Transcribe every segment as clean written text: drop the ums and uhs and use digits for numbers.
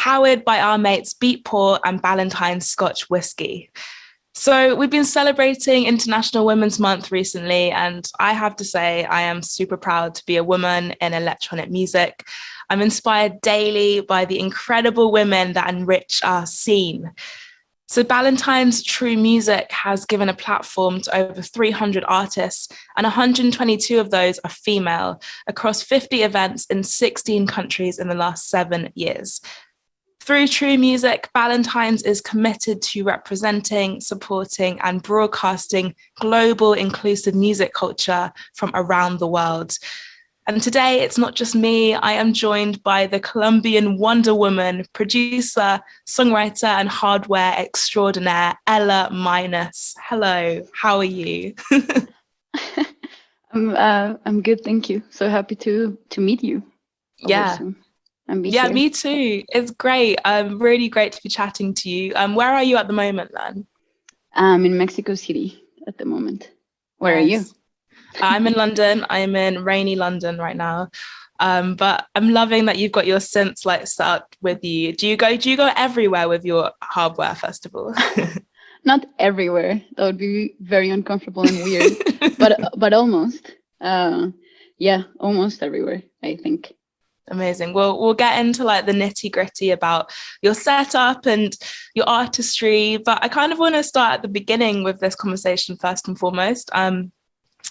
powered by our mates Beatport and Ballantine Scotch whisky. So we've been celebrating International Women's Month recently, and I have to say I am super proud to be a woman in electronic music. I'm inspired daily by the incredible women that enrich our scene. So Ballantine's True Music has given a platform to over 300 artists, and 122 of those are female, across 50 events in 16 countries in the last 7 years. Through True Music, Ballantines is committed to representing, supporting, and broadcasting global inclusive music culture from around the world. And today, it's not just me. I am joined by the Colombian Wonder Woman, producer, songwriter, and hardware extraordinaire, Ela Minus. Hello, how are you? I'm good, thank you. So happy to meet you. Yeah. Here. Me too. It's great. Really great to be chatting to you. Where are you at the moment then? I'm in Mexico City at the moment. Where are you? I'm in London. I'm in rainy London right now. But I'm loving that you've got your synths like set up with you. Do you go everywhere with your hardware festival? Not everywhere. That would be very uncomfortable and weird. but almost. Almost everywhere, I think. Amazing. We'll get into like the nitty gritty about your setup and your artistry, but I kind of want to start at the beginning with this conversation first and foremost.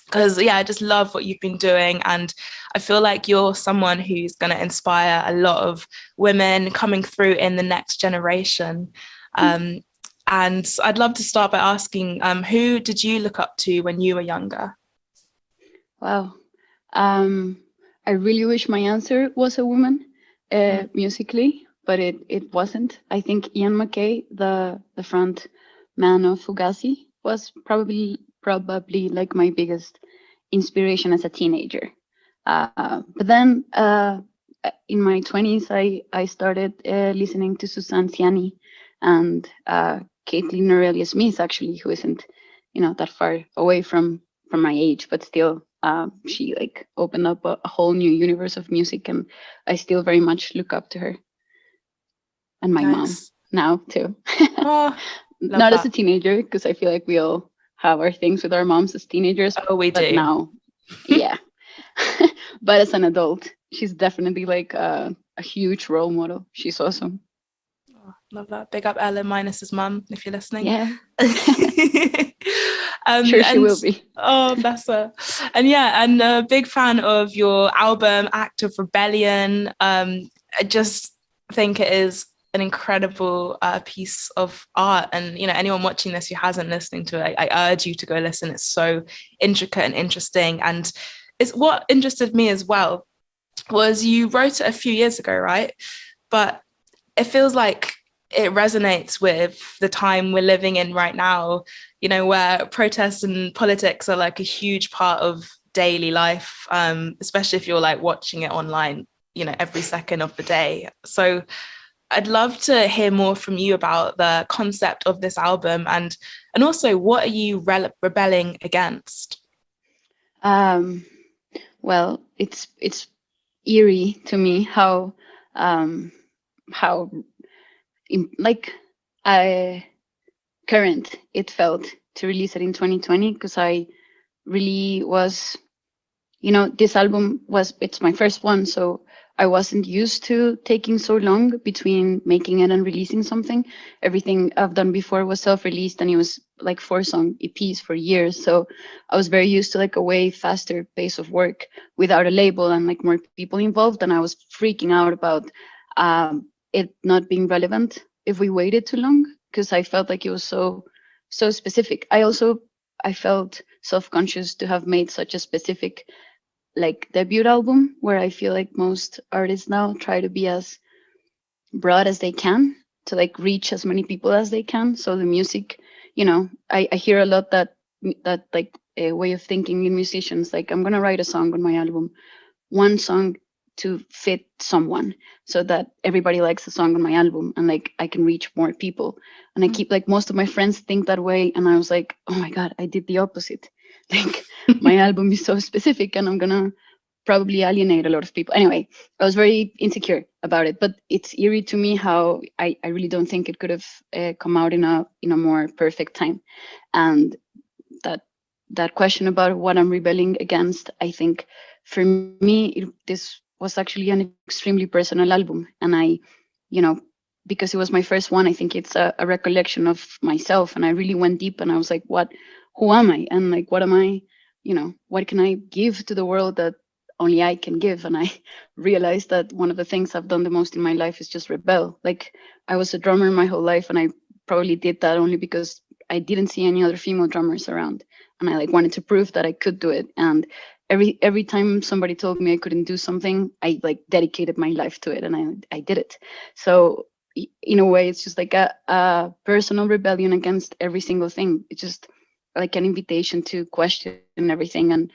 Because I just love what you've been doing, and I feel like you're someone who's going to inspire a lot of women coming through in the next generation. And I'd love to start by asking, who did you look up to when you were younger? Wow. I really wish my answer was a woman musically, but it wasn't. I think Ian MacKaye, the front man of Fugazi, was probably like my biggest inspiration as a teenager. But then in my 20s, I started listening to Suzanne Ciani and Caitlin Aurelia Smith, actually, who isn't that far away from my age, but still. She like opened up a whole new universe of music, and I still very much look up to her. And my mom now too. Oh, not as a teenager, because I feel like we all have our things with our moms as teenagers. Oh, we do. Now, yeah. But as an adult, she's definitely like a huge role model. She's awesome. Oh, love that. Big up Ela Minus's mum, if you're listening. Yeah. Sure, she will be. Oh, bless her. And a big fan of your album, Act of Rebellion. I just think it is an incredible piece of art. And, anyone watching this who hasn't listened to it, I urge you to go listen. It's so intricate and interesting. And it's what interested me as well was you wrote it a few years ago, right? But it feels like it resonates with the time we're living in right now, where protests and politics are like a huge part of daily life, especially if you're like watching it online, every second of the day. So I'd love to hear more from you about the concept of this album and also what are you rebelling against? Well, it's eerie to me how current it felt to release it in 2020, because I really was, this album it's my first one, so I wasn't used to taking so long between making it and releasing something. Everything I've done before was self-released, and it was like 4-song EPs for years, so I was very used to like a way faster pace of work without a label and like more people involved, and I was freaking out about it not being relevant if we waited too long, because I felt like it was so specific. I felt self-conscious to have made such a specific like debut album, where I feel like most artists now try to be as broad as they can to like reach as many people as they can. So the music, I hear a lot that like a way of thinking in musicians, like I'm gonna write a song on my album, one song to fit someone, so that everybody likes the song on my album and like I can reach more people. And I keep like most of my friends think that way, and I was like, oh my god, I did the opposite. Like my album is so specific, and I'm gonna probably alienate a lot of people. Anyway, I was very insecure about it, but it's eerie to me how I really don't think it could have come out in a more perfect time. And that question about what I'm rebelling against, I think for me, this was actually an extremely personal album. And because it was my first one, I think it's a recollection of myself. And I really went deep and I was like, who am I? And like, what am I, what can I give to the world that only I can give? And I realized that one of the things I've done the most in my life is just rebel. Like, I was a drummer my whole life, and I probably did that only because I didn't see any other female drummers around, and I like wanted to prove that I could do it. And every time somebody told me I couldn't do something, I like dedicated my life to it, and I did it. So in a way, it's just like a personal rebellion against every single thing. It's just like an invitation to question everything and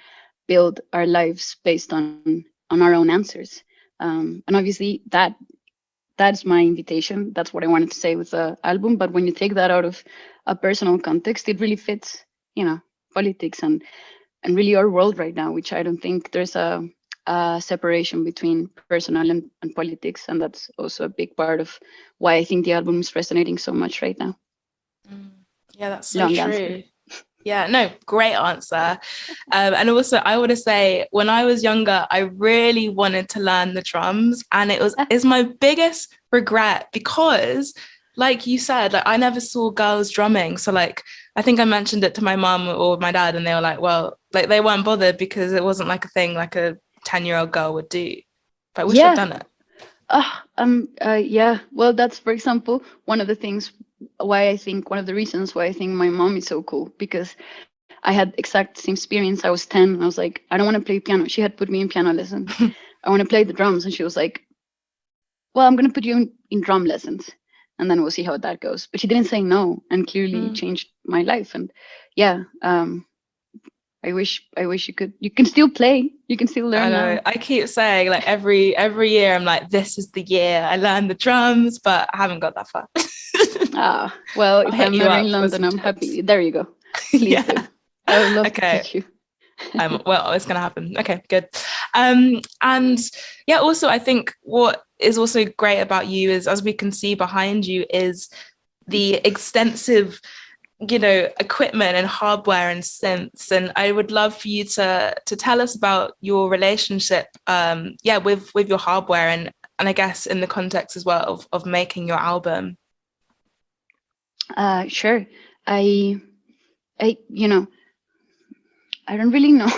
build our lives based on our own answers. And obviously that's my invitation. That's what I wanted to say with the album. But when you take that out of a personal context, it really fits, politics and really our world right now, which I don't think there's a separation between personal and politics. And that's also a big part of why I think the album is resonating so much right now. Yeah, that's so Long true. answer. Yeah, no, great answer. And also, I want to say, when I was younger, I really wanted to learn the drums, and it's my biggest regret because, like you said, like I never saw girls drumming. So like, I think I mentioned it to my mum or my dad, and they were like, well, like they weren't bothered because it wasn't like a thing like a 10-year-old girl would do. But I wish I'd done it. Yeah. Well, that's, for example, one of the things one of the reasons why I think my mom is so cool, because I had exact same experience. I was 10 and I was like, I don't want to play piano. She had put me in piano lessons. I want to play the drums. And she was like, well, I'm going to put you in drum lessons and then we'll see how that goes. But she didn't say no, and clearly changed my life. And yeah, I wish you can still play. You can still learn. I know. Now. I keep saying like every year I'm like, this is the year I learned the drums, but I haven't got that far. Well, if I'm ever in London, I'm happy. There you go. Please do. I would love to teach you. Well, it's gonna happen. Okay, good. And yeah, also I think what is also great about you is, as we can see behind you, is the extensive equipment and hardware and synths. And I would love for you to tell us about your relationship with your hardware and I guess in the context as well of making your album. Sure. I don't really know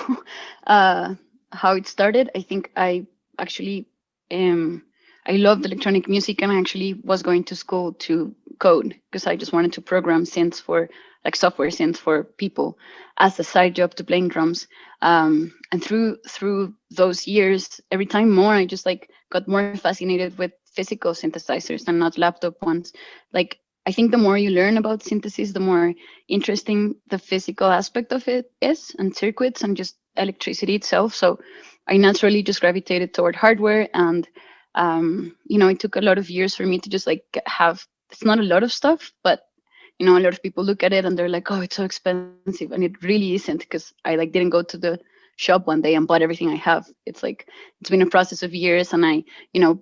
how it started. I think I actually I loved electronic music, and I actually was going to school to code because I just wanted to program synths for like software synths for people as a side job to playing drums. And through those years, every time more, I just like got more fascinated with physical synthesizers and not laptop ones. Like, I think the more you learn about synthesis, the more interesting the physical aspect of it is, and circuits and just electricity itself. So I naturally just gravitated toward hardware. And, it took a lot of years for me to just like have, it's not a lot of stuff, but, a lot of people look at it and they're like, oh, it's so expensive. And it really isn't, because I like didn't go to the shop one day and bought everything I have. It's like, it's been a process of years. And I,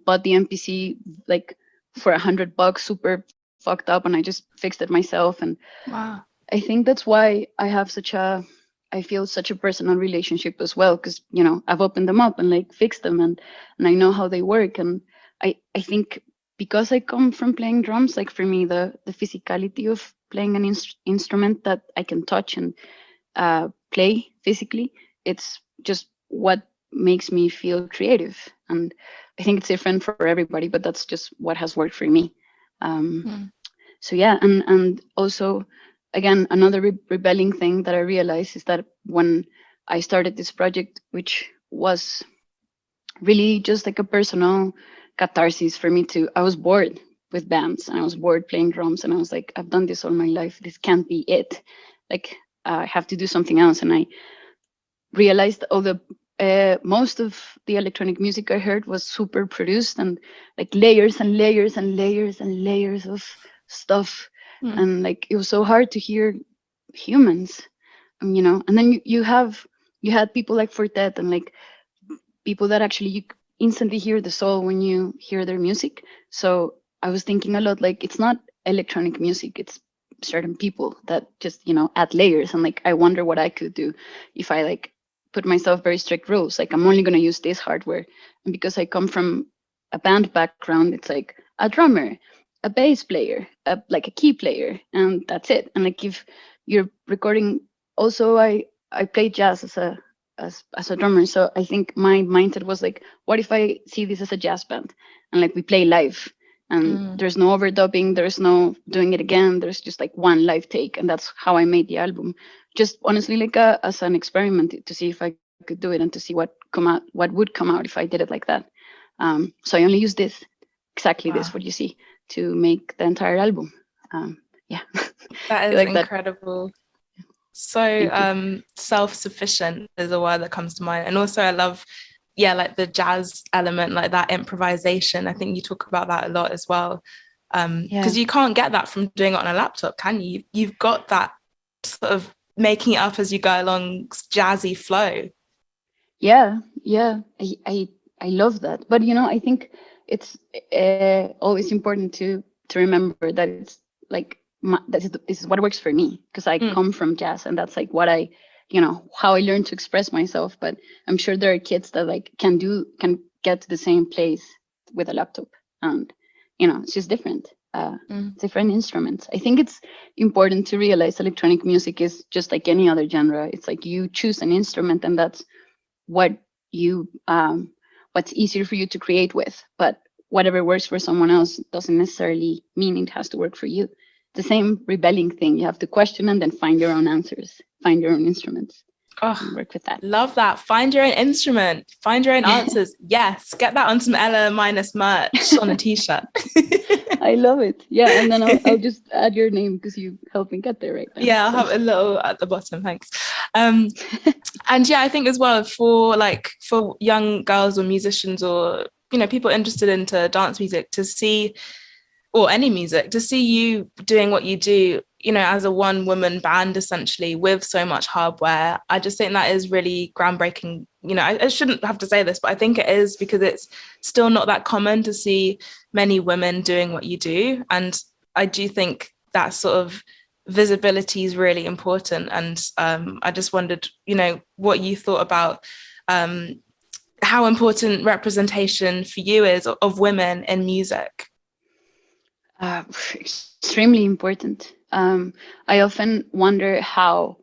bought the MPC like for $100, super fucked up, and I just fixed it myself. And wow. I think that's why I feel such a personal relationship as well, because I've opened them up and like fixed them, and I know how they work. And I think because I come from playing drums, like for me the physicality of playing an instrument that I can touch and play physically, it's just what makes me feel creative. And I think it's different for everybody, but that's just what has worked for me. So yeah, and also, again, another rebelling thing that I realized is that when I started this project, which was really just like a personal catharsis for me too, I was bored with bands and I was bored playing drums, and I was like, I've done this all my life. This can't be it. Like, I have to do something else. And I realized most of the electronic music I heard was super produced and like layers and layers and layers and layers of stuff. And like, it was so hard to hear humans, and then you had people like Fortet and like people that actually you instantly hear the soul when you hear their music. So I was thinking a lot, like, it's not electronic music, it's certain people that just, add layers. And like, I wonder what I could do if I like put myself very strict rules. Like, I'm only going to use this hardware. And because I come from a band background, it's like a drummer, a bass player, like a key player, and that's it. And like, if you're recording, also I played jazz as a drummer. So I think my mindset was like, what if I see this as a jazz band and like we play live, and there's no overdubbing, there's no doing it again, there's just like one live take. And that's how I made the album, just honestly like as an experiment to see if I could do it and to see what would come out if I did it like that. So I only used exactly this, what you see, to make the entire album. Yeah. That is like incredible. So self-sufficient is a word that comes to mind. And also I love, like the jazz element, like that improvisation. I think you talk about that a lot as well. Because you can't get that from doing it on a laptop, can you? You've got that sort of making it up as you go along, jazzy flow. Yeah. I love that. But, I think it's always important to remember that it's like, this is what works for me, because I come from jazz, and that's like what I, how I learned to express myself. But I'm sure there are kids that like can get to the same place with a laptop, and it's just different. Different instruments. I think it's important to realize electronic music is just like any other genre. It's like you choose an instrument, and that's what you what's easier for you to create with. But whatever works for someone else doesn't necessarily mean it has to work for you. The same rebelling thing. You have to question and then find your own answers, find your own instruments, and work with that. Love that. Find your own instrument, find your own answers. Yes, get that on some Ela Minus merch on a t-shirt. I love it. Yeah, and then I'll just add your name because you helped me get there right now. Yeah, I'll have a little at the bottom, thanks. And yeah, I think as well for young girls or musicians or people interested into dance music to see, or any music, to see you doing what you do, as a one-woman band essentially with so much hardware. I just think that is really groundbreaking. I shouldn't have to say this, but I think it is, because it's still not that common to see many women doing what you do. And I do think that sort of visibility is really important. And I just wondered, what you thought about how important representation for you is of women in music. Extremely important. I often wonder how,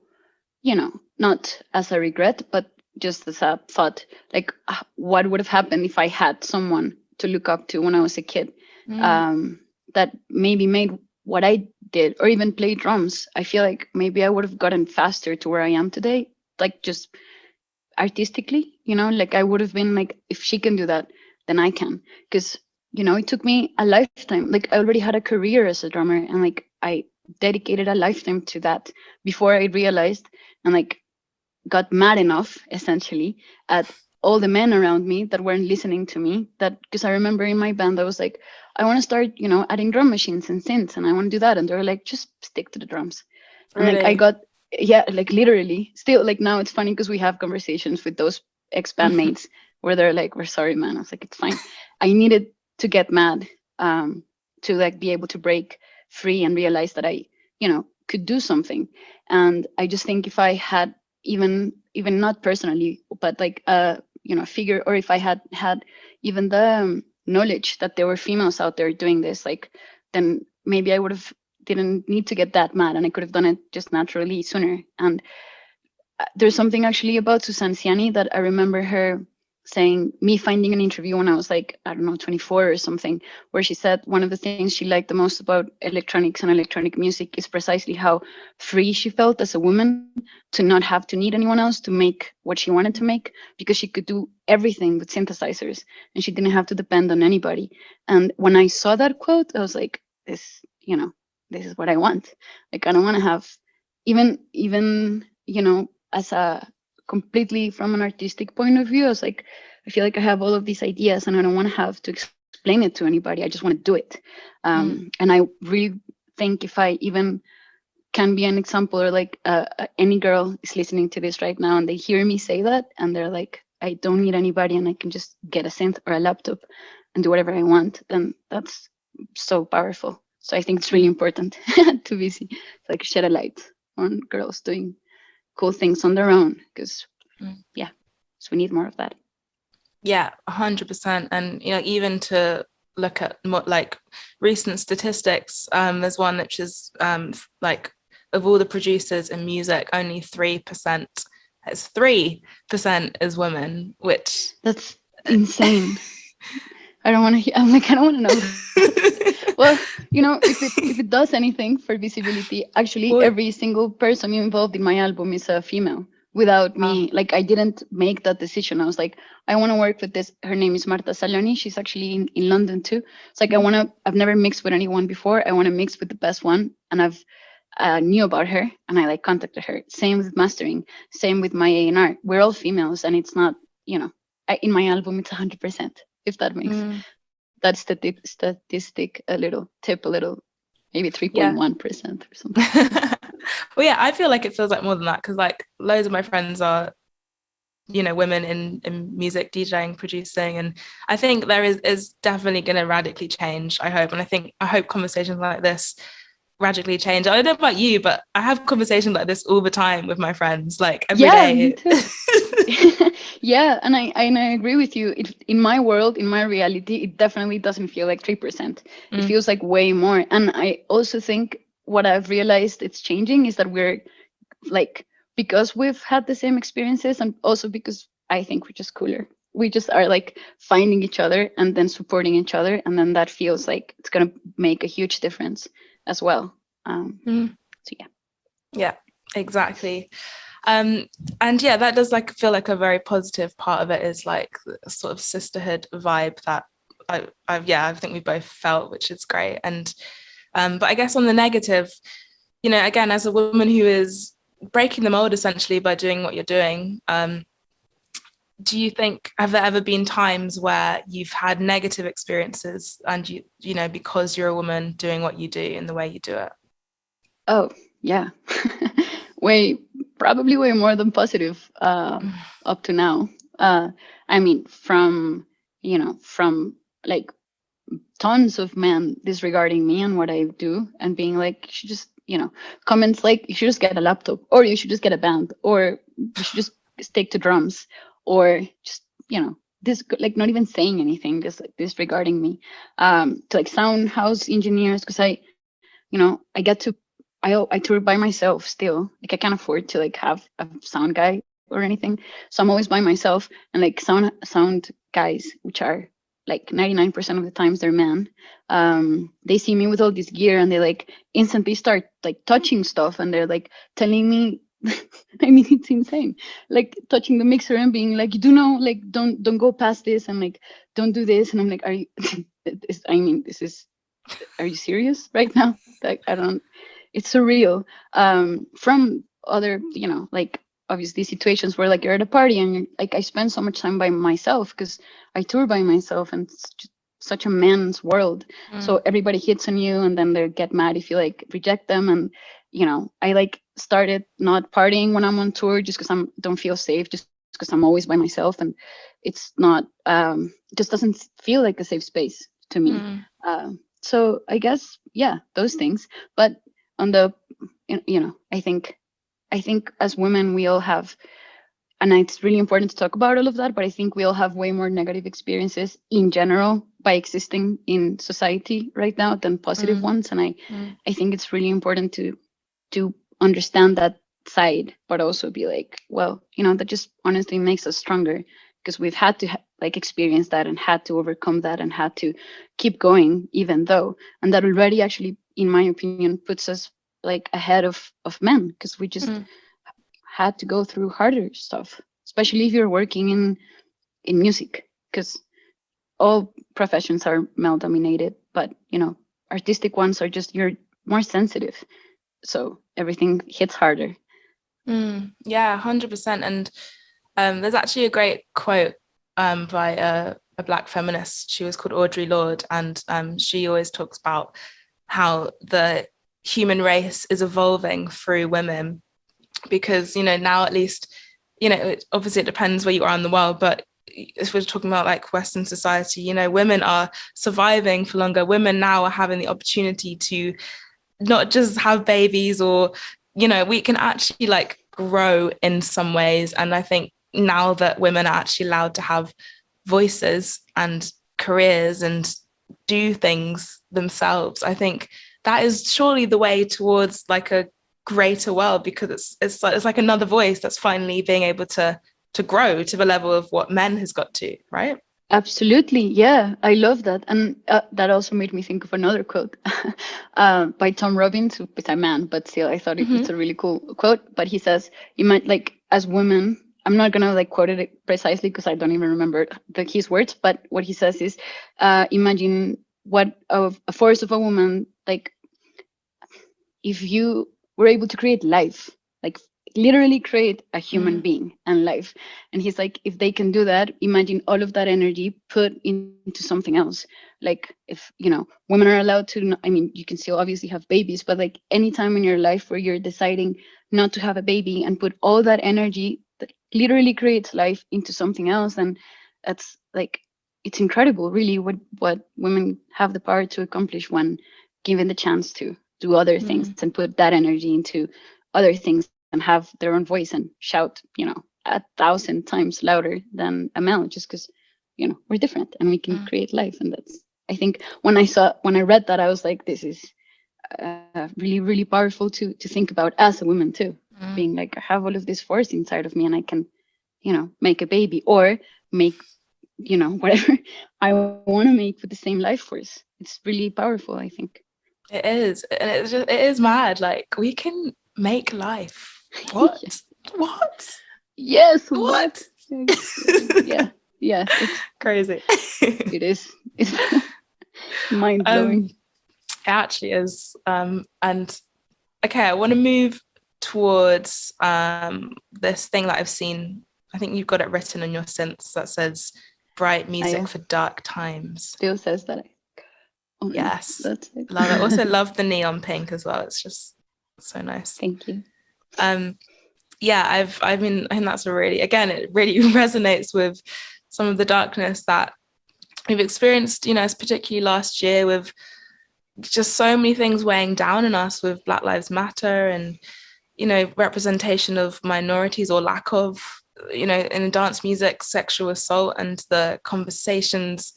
not as a regret, but just as a thought, like what would have happened if I had someone to look up to when I was a kid, that maybe made what I did, or even play drums. I feel like maybe I would have gotten faster to where I am today, like just artistically, like I would have been like, if she can do that, then I can. Because it took me a lifetime. Like, I already had a career as a drummer, and like I dedicated a lifetime to that before I realized and like got mad enough essentially at all the men around me that weren't listening to me. That, because I remember in my band I was like, I want to start adding drum machines and synths, and I want to do that, and they were like, just stick to the drums. And really? like I got, like literally still, like now it's funny because we have conversations with those ex-bandmates where they're like, we're sorry, man. I was like, it's fine. I needed to get mad to like be able to break free and realize that I could do something. And I just think if I had even not personally, but like figure, or if I had even the knowledge that there were females out there doing this, like, then maybe I would have didn't need to get that mad, and I could have done it just naturally sooner. And there's something actually about Susan Ciani that I remember her saying, me finding an interview when I was like, I don't know, 24 or something, where she said one of the things she liked the most about electronics and electronic music is precisely how free she felt as a woman to not have to need anyone else to make what she wanted to make, because she could do everything with synthesizers and she didn't have to depend on anybody. And when I saw that quote, I was like, this is what I want. Like, I don't want to have even as a completely from an artistic point of view, I was like, I feel like I have all of these ideas and I don't want to have to explain it to anybody. I just want to do it. And I really think if I even can be an example, or like any girl is listening to this right now and they hear me say that and they're like, I don't need anybody and I can just get a synth or a laptop and do whatever I want, then that's so powerful. So I think it's really important to be like shed a light on girls doing cool things on their own, because so we need more of that. Yeah, 100%. And even to look at more like recent statistics, there's one which is like, of all the producers in music, only 3%, it's 3% is women, which that's insane. I don't want to. I'm like, I don't want to know. Well, if it does anything for visibility, actually, every single person involved in my album is a female. Without me, like, I didn't make that decision. I was like, I want to work with this. Her name is Marta Saloni. She's actually in London too. It's like, I've never mixed with anyone before. I want to mix with the best one. And I've knew about her and I like contacted her. Same with mastering, same with my A&R. We're all females, and it's not, in my album, it's 100%, if that makes that statistic a little, maybe 3.1% or something. Well, yeah, I feel like it feels like more than that, because like loads of my friends are, women in music, DJing, producing, and I think there is definitely going to radically change, I hope. And I hope conversations like this radically change. I don't know about you, but I have conversations like this all the time with my friends, like every day. Me too. Yeah, and I agree with you. In my world, in my reality, it definitely doesn't feel like 3%. It feels like way more. And I also think what I've realized it's changing is that we're like, because we've had the same experiences, and also because I think we're just cooler. We just are like finding each other and then supporting each other. And then that feels like it's going to make a huge difference as well. So yeah. Yeah, exactly. And yeah, that does like feel like a very positive part of it, is like a sort of sisterhood vibe that I think we both felt, which is great. And but I guess on the negative, again, as a woman who is breaking the mold essentially by doing what you're doing, do you think, have there ever been times where you've had negative experiences and because you're a woman doing what you do in the way you do it? Oh yeah. Probably way more than positive up to now. I mean, from like tons of men disregarding me and what I do and being like, you should just, comments like, you should just get a laptop, or you should just get a band, or you should just stick to drums, or just, this, like, not even saying anything, just like disregarding me. To like sound house engineers, because I get to, I tour by myself still. Like, I can't afford to like have a sound guy or anything, so I'm always by myself. And like sound guys, which are like 99% of the times they're men, they see me with all this gear and they like instantly start like touching stuff, and they're like telling me I mean, it's insane, like touching the mixer and being like, like, don't go past this, and like, don't do this. And I'm like, are you are you serious right now? Like, I don't, it's surreal. From other, like, obviously situations where like you're at a party and you're, like, I spend so much time by myself because I tour by myself, and it's just such a man's world. So everybody hits on you, and then they get mad if you like reject them. And I like started not partying when I'm on tour just because I don't feel safe, just because I'm always by myself, and it's not just doesn't feel like a safe space to me. So I guess, yeah, those things. But on the, I think as women we all have, and it's really important to talk about all of that, but I think we all have way more negative experiences in general by existing in society right now than positive ones. And I think it's really important to understand that side, but also be like, well, that just honestly makes us stronger, because we've had to like experience that and had to overcome that and had to keep going even though. And that already actually, in my opinion, puts us like ahead of men, because we just had to go through harder stuff, especially if you're working in music, because all professions are male dominated, but artistic ones are just, you're more sensitive, so everything hits harder. Yeah, 100%. And there's actually a great quote by a Black feminist. She was called Audre Lorde, and she always talks about how the human race is evolving through women, because now at least obviously it depends where you are in the world, but if we're talking about like Western society, women are surviving for longer. Women now are having the opportunity to not just have babies, or we can actually like grow in some ways. And I think now that women are actually allowed to have voices and careers and do things themselves, I think that is surely the way towards like a greater world, because it's like another voice that's finally being able to grow to the level of what men has got to, right? Absolutely. Yeah, I love that. And that also made me think of another quote by Tom Robbins, who is a man, but still, I thought it's a really cool quote. But he says, you might like, as women, I'm not going to like quote it precisely because I don't even remember his words, but what he says is, imagine what of a force of a woman, like if you were able to create life, like literally create a human being and life. And he's like, if they can do that, imagine all of that energy put into something else. Like if, women are allowed to, I mean, you can still obviously have babies, but like any time in your life where you're deciding not to have a baby and put all that energy that literally creates life into something else, and that's like, it's incredible really what women have the power to accomplish when given the chance to do other things and put that energy into other things and have their own voice and shout, 1,000 times louder than a male, just because, we're different and we can create life. And that's, I think when I read that, I was like, this is really, really powerful to think about as a woman too, being like, I have all of this force inside of me and I can, make a baby or make, whatever I want to make with the same life force. It's really powerful, I think. It is. And it is mad. Like, we can make life. What? What? Yes. What? Yeah. It's crazy. It is. It's mind blowing. It actually is. And okay, I want to move towards this thing that I've seen. I think you've got it written on your synths that says "bright music for dark times." Still says that. Yes, that's it. Love it. Also love the neon pink as well. It's just so nice. Thank you. Yeah, I think that's it really resonates with some of the darkness that we've experienced, particularly last year, with just so many things weighing down on us with Black Lives Matter and, representation of minorities or lack of, in dance music, sexual assault and the conversations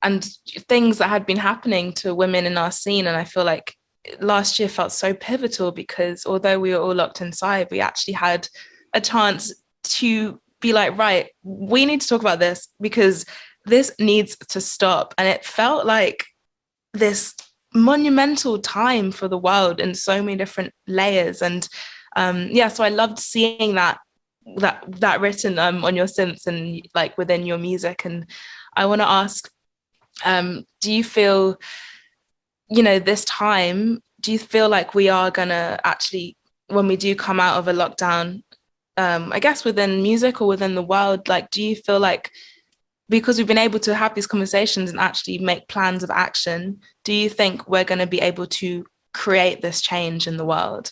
and things that had been happening to women in our scene. And I feel like last year felt so pivotal because although we were all locked inside, we actually had a chance to be like, right, we need to talk about this because this needs to stop. And it felt like this monumental time for the world in so many different layers. And so I loved seeing that written on your synths and like within your music. And I want to ask, do you feel, this time, do you feel like we are gonna actually, when we do come out of a lockdown, I guess within music or within the world, like, do you feel like because we've been able to have these conversations and actually make plans of action, do you think we're going to be able to create this change in the world?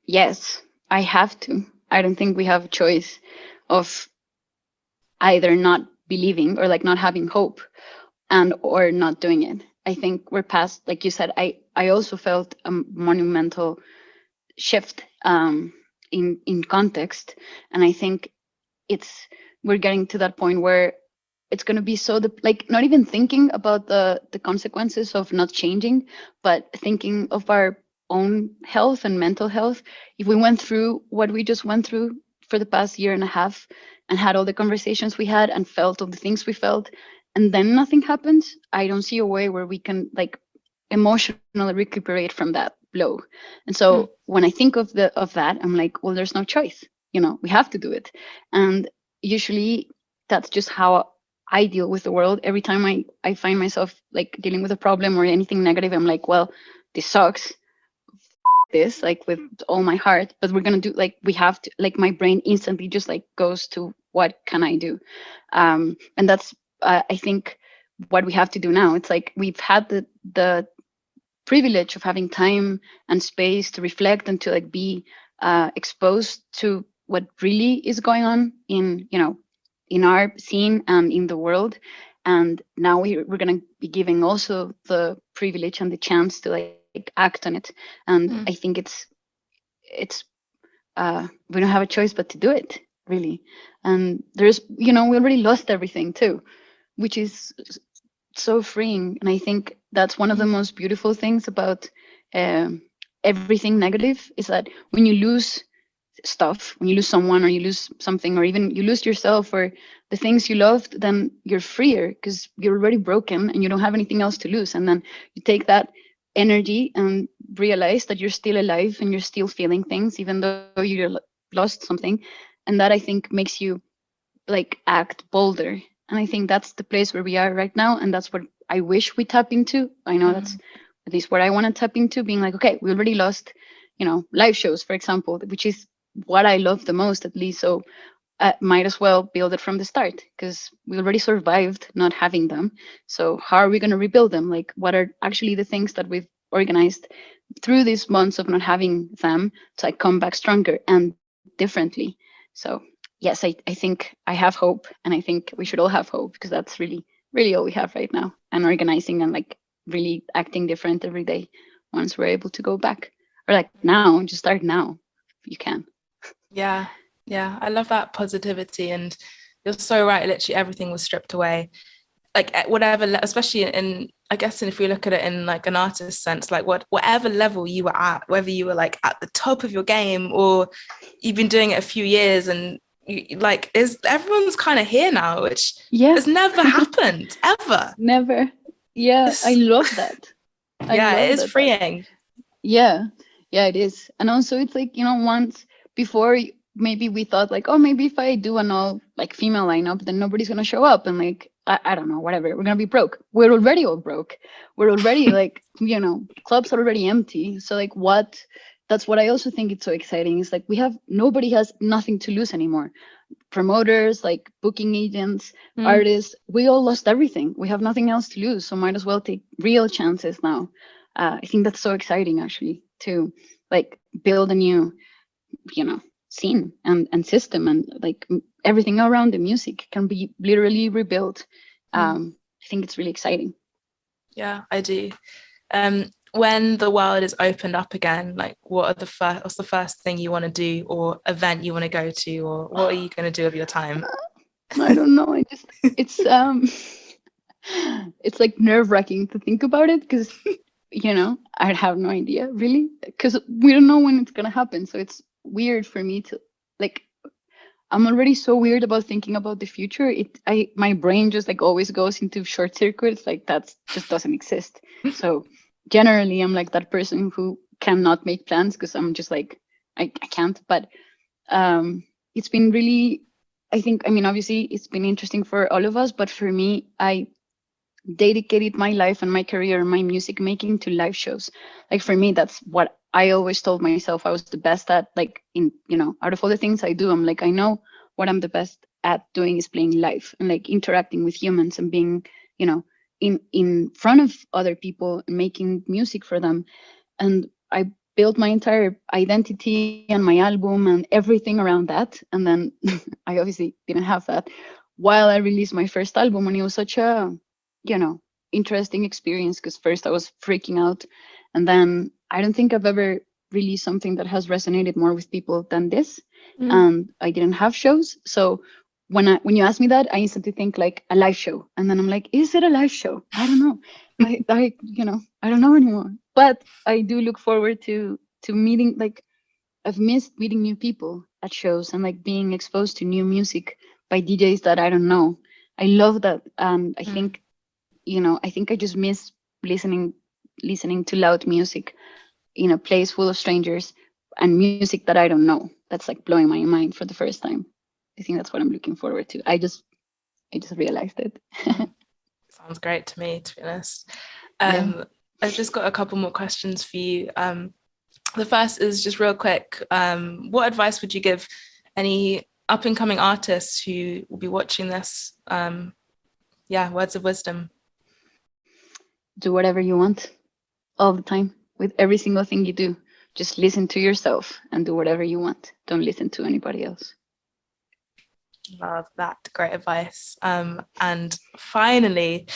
Yes, I have to. I don't think we have a choice of either not believing or like not having hope and or not doing it. I think we're past, like you said, I also felt a monumental shift in context. And I think we're getting to that point where it's going to be not even thinking about the consequences of not changing, but thinking of our own health and mental health. If we went through what we just went through for the past year and a half and had all the conversations we had and felt all the things we felt, and then nothing happens, I don't see a way where we can like emotionally recuperate from that blow. And so when I think of that, I'm like, well, there's no choice. We have to do it. And usually that's just how I deal with the world. Every time I find myself like dealing with a problem or anything negative, I'm like, well, this sucks. This, like, with all my heart, but we're gonna do, like, we have to, like, my brain instantly just like goes to what can I do, and that's I think what we have to do now. It's like we've had the privilege of having time and space to reflect and to like be exposed to what really is going on in, in our scene and in the world. And now we're going to be giving also the privilege and the chance to like act on it. And I think it's we don't have a choice but to do it, really. And there's, we already lost everything too, which is so freeing. And I think that's one of the most beautiful things about everything negative, is that when you lose stuff, when you lose someone, or you lose something, or even you lose yourself, or the things you loved, then you're freer because you're already broken and you don't have anything else to lose. And then you take that energy and realize that you're still alive and you're still feeling things, even though you lost something. And that, I think, makes you like act bolder. And I think that's the place where we are right now, and that's what I wish we tap into. I know that's at least what I want to tap into, being like, okay, we already lost, live shows, for example, which is what I love the most, at least. So might as well build it from the start, because we already survived not having them. So how are we going to rebuild them? Like, what are actually the things that we've organized through these months of not having them to like come back stronger and differently? So yes, I think I have hope, and I think we should all have hope, because that's really, really all we have right now. And organizing and like really acting different every day once we're able to go back, or like now, just start now if you can. Yeah, I love that positivity, and you're so right. Literally everything was stripped away, like whatever, especially in, I guess, and if we look at it in like an artist sense, like whatever level you were at, whether you were like at the top of your game or you've been doing it a few years, and everyone's kind of here now, which has never happened ever. Never. Yeah, I love that. It is freeing. Yeah, it is. And also it's like, once before, maybe we thought like, oh, maybe if I do an all like female lineup, then nobody's gonna show up, and like I don't know, whatever, we're gonna be broke. We're already all broke. We're already like, clubs are already empty. So like that's what I also think it's so exciting, is like nobody has nothing to lose anymore. Promoters, like booking agents, artists, we all lost everything. We have nothing else to lose, so might as well take real chances now. I think that's so exciting, actually, to like build a new, scene and system, and like everything around the music can be literally rebuilt. I think it's really exciting. Yeah, I do. When the world is opened up again, like what's the first thing you want to do, or event you want to go to, or what are you going to do with your time? I don't know. It's it's like nerve-wracking to think about it, because I have no idea really, because we don't know when it's gonna happen. So it's weird for me to like, I'm already so weird about thinking about the future. My brain just like always goes into short circuits, like that just doesn't exist. So generally I'm like that person who cannot make plans, because I'm just like I can't. But it's been really, I think, obviously it's been interesting for all of us, but for me, I dedicated my life and my career and my music making to live shows. Like for me, that's what I always told myself I was the best at. Like in, out of all the things I do, I'm like, I know what I'm the best at doing is playing live and like interacting with humans and being, in front of other people and making music for them. And I built my entire identity and my album and everything around that. And then I obviously didn't have that while I released my first album, and it was such a, interesting experience, because first I was freaking out, and then I don't think I've ever released something that has resonated more with people than this. And I didn't have shows, so when you ask me that, I instantly think like a live show, and then I'm like, is it a live show? I don't know. I I don't know anymore. But I do look forward to meeting, like I've missed meeting new people at shows and like being exposed to new music by DJs that I don't know. I love that. And I think I think I just miss listening to loud music in a place full of strangers and music that I don't know. That's like blowing my mind for the first time. I think that's what I'm looking forward to. I just realized it. Sounds great to me, to be honest. I've just got a couple more questions for you. The first is just real quick. What advice would you give any up and coming artists who will be watching this? Words of wisdom. Do whatever you want all the time with every single thing you do. just listen to yourself and do whatever you want. Don't listen to anybody else. Love that. Great advice. And finally,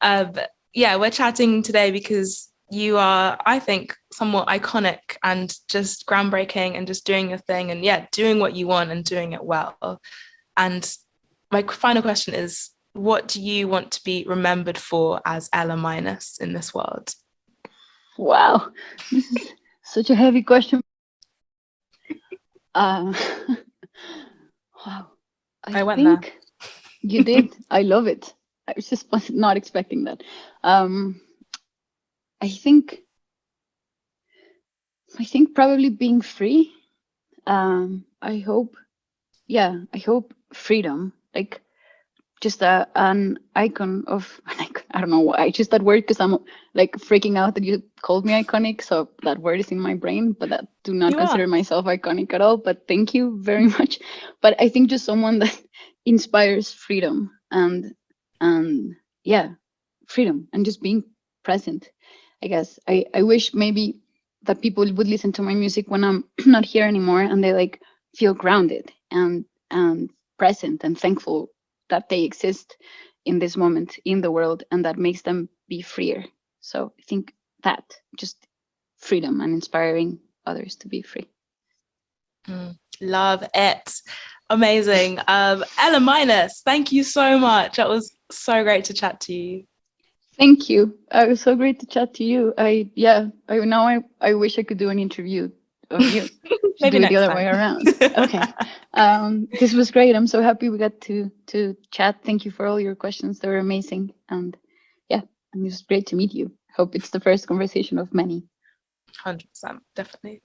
we're chatting today because you are, I think, somewhat iconic and just groundbreaking and just doing your thing and doing what you want and doing it well. And my final question is, what do you want to be remembered for as Ela Minus in this world? Wow, this is such a heavy question. Wow. I went there. You did. I love it. I was just not expecting that. I think probably being free. I hope freedom, like just an icon of, I don't know why, just that word, because I'm like freaking out that you called me iconic, so that word is in my brain, but I do not consider myself iconic at all, but thank you very much. But I think just someone that inspires freedom and freedom and just being present. I guess I wish maybe that people would listen to my music when I'm not here anymore, and they like feel grounded and present and thankful that they exist in this moment in the world, and that makes them be freer. So I think that just freedom and inspiring others to be free. Love it. Amazing. Ela Minus, thank you so much. That was so great to chat to you. Thank you. It was so great to chat to you. I wish I could do an interview of you. Maybe do it next the other time. way around. Okay. This was great. I'm so happy we got to chat. Thank you for all your questions. They were amazing. And it was great to meet you. Hope it's the first conversation of many. 100%, definitely.